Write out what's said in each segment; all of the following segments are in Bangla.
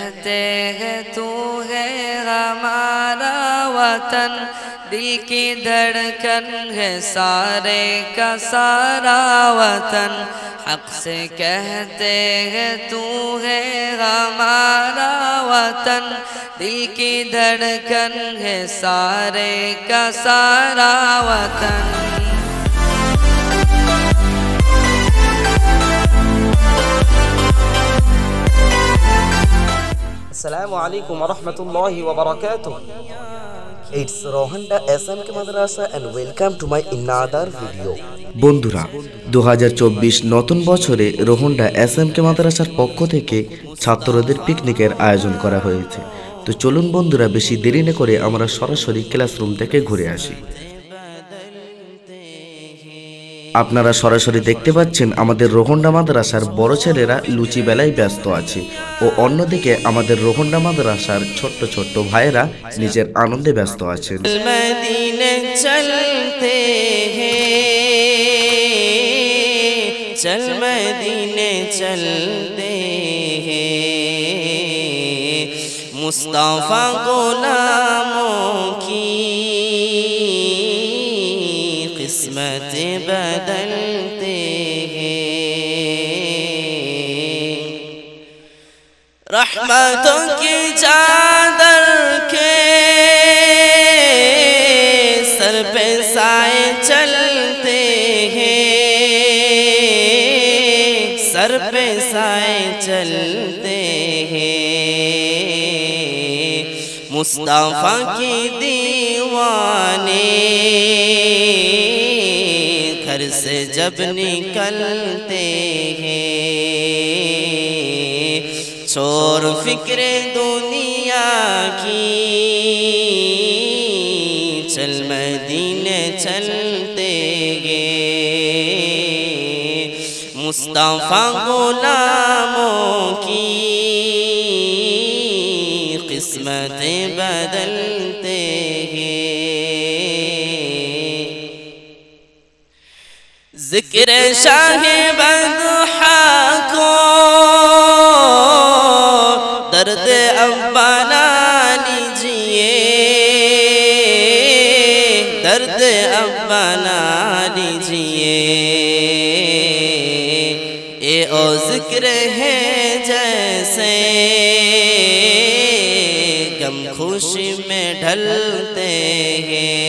کہتے ہیں تو ہے ہمارا وطن، دل کی دھڑکن ہے سارے کا سارا وطن، حق سے کہتے ہیں تو ہے ہمارا وطن، دل کی دھڑکن ہے سارے کا سارا وطن۔ السلام علیکم ورحمۃ اللہ وبرکاتہ۔ It's Rohanda SMK Madrasa and welcome to my another video. বন্ধুরা 2024 নতুন বছরে রোহন্ডা SMK মাদ্রাসার পক্ষ থেকে ছাত্রদের পিকনিকের আয়োজন করা হয়েছে। তো চলুন বন্ধুরা বেশি দেরি না করে আমরা সরাসরি ক্লাসরুম থেকে ঘুরে আসি। আপনারা সরাসরি দেখতে পাচ্ছেন আমাদের রোহন্ডা মাদ্রাসার বড় ছেলেরা লুচি বেলায় ব্যস্ত আছে ও অন্যদিকে আমাদের রোহন্ডা মাদ্রাসার ছোট্ট ছোট্ট ভাইয়েরা নিজের আনন্দে ব্যস্ত আছেন। মদিনা চলতে हैं, चल मदीने चलते हैं, मुस्तफा गुलामों की किस्मत बदलते हैं, रहमतों की चादर के सर पे साए चलते हैं, सर पे साए चलते हैं, मुस्तफा की दीवाने घर से जब निकलते हैं, छोड़ फिक्रे दुनिया की चल मदीने चलते हैं, मुस्तफा गुलामों की किस्मत बदलते हैं, ذکر شاہ بضحا کو درد ابا نہ لیجئے، درد ابا نہ لیجئے، اے او ذکر ہے جیسے غم خوشی میں ڈھلتے ہیں،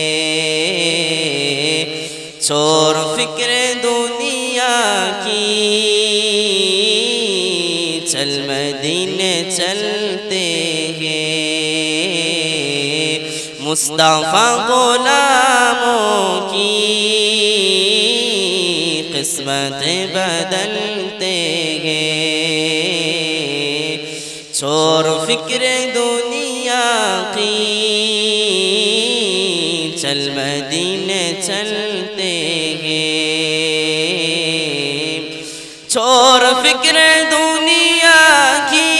چھوڑ فکر دنیا کی چل مدینے چلتے ہیں، مصطفیٰ غلاموں کی قسمت بدلتے ہیں، چھوڑ فکر دنیا کی چل مدینے چلتے ہیں، چھوڑ فکر دنیا کی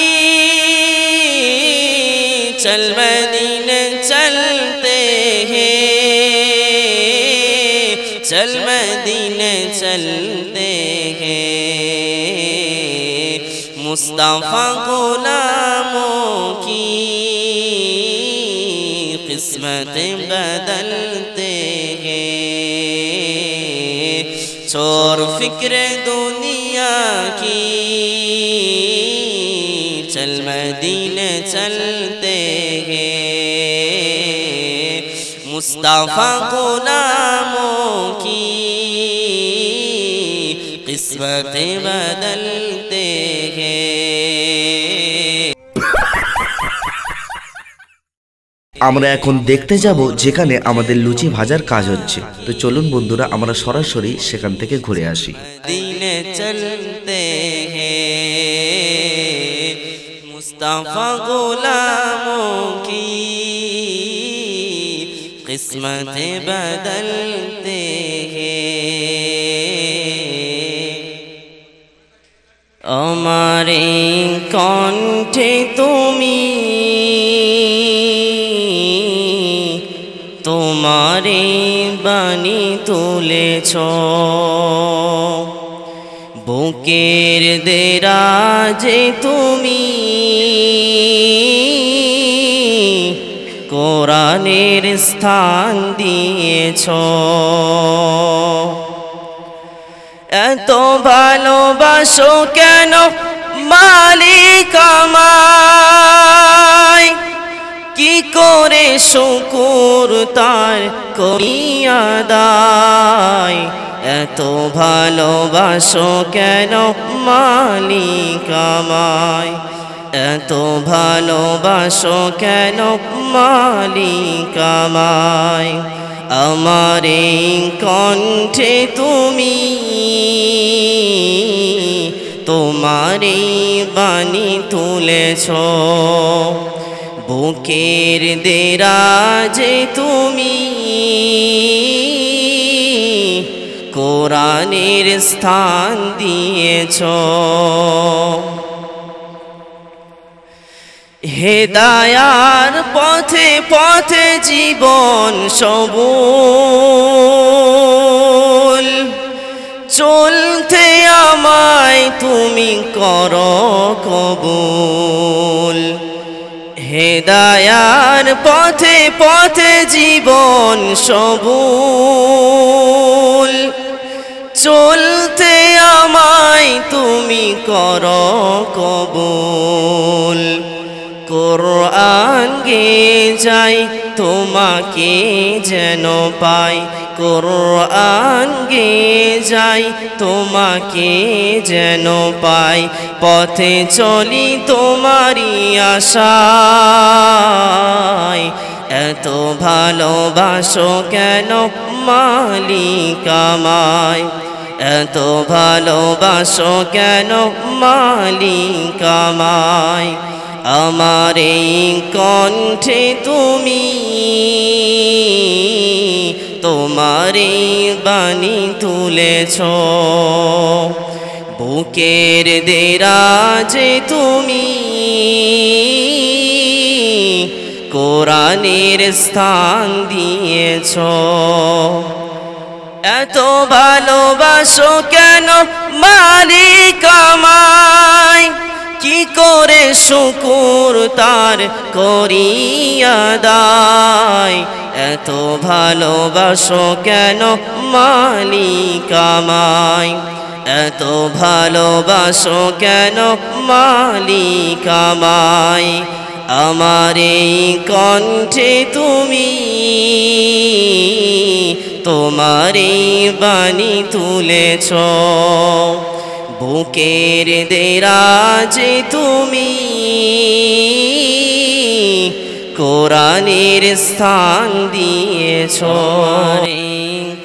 چل مدینے چلتے ہیں، چل مدینے چلتے ہیں، مصطفیٰ غلاموں کی قسمت بدلتے ہیں، چھوڑ فکر دنیا کی چل مدینے چلتے ہیں، مصطفیٰ غلاموں کی قسمت بدلتے ہیں۔ আমরা এখন দেখতে যাব যেখানে আমাদের লুচি ভাজার কাজ হচ্ছে। তো চলুন বন্ধুরা আমরা সরাসরি সেখান থেকে ঘুরে আসি। মদিনে চলতে हैं, मुस्तफा गुलामों की किस्मत बदलते हैं, हमारे कण्ठे তুমি তোমারে বাণী তুলেছ, বুকের দেরাজে তুমি কোরআনের স্থান দিয়েছ। এত ভালোবাসো কেন মালিক আমায়, কি করে শুকুর তার করি আদায়। এত ভালোবাসো কেন মালিক আমায়, এত ভালোবাসো কেন মালিক আমায়। আমার এই কণ্ঠে তুমি তোমারই বাণী তুলেছ, বুকের দেরাজে তুমি কোরআনের স্থান দিয়েছ। হেদায়ার পথে পথে জীবন সবুল, চলতে আমায় তুমি করো কবুল। হেদায়ার পথে পথে জীবন সবুল, চলতে আমায় তুমি করো কবুল। কোরআন গে যাই তোমাকে যেন পাই, কোরআন গে যাই তোমাকে যেন পাই। পথে চলি তোমারই আশায়, এত ভালোবাসো কেন মালিক আমায়, এত ভালোবাসো কেন মালিক আমায়। আমার এই কণ্ঠে তুমি তোমারই বাণী তুলেছ, বুকের দেরাজে তুমি কোরআনের স্থান দিয়েছ। এত ভালোবাসো কেন মালিক আমায়, কি করে শুকুর তার করি আদায়। এত ভালোবাসো কেন মালিক আমায়, এত ভালোবাসো কেন মালিক আমায়। আমার এই কণ্ঠে তুমি তোমারই বাণী তুলেছ, বুকের দেরাজে তুমি কোরআনের স্থান দিয়েছ।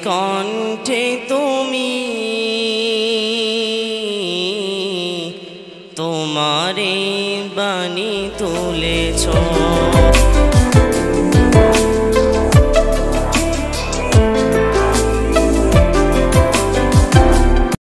কণ্ঠে তুমি তোমারই বাণী তুলেছ।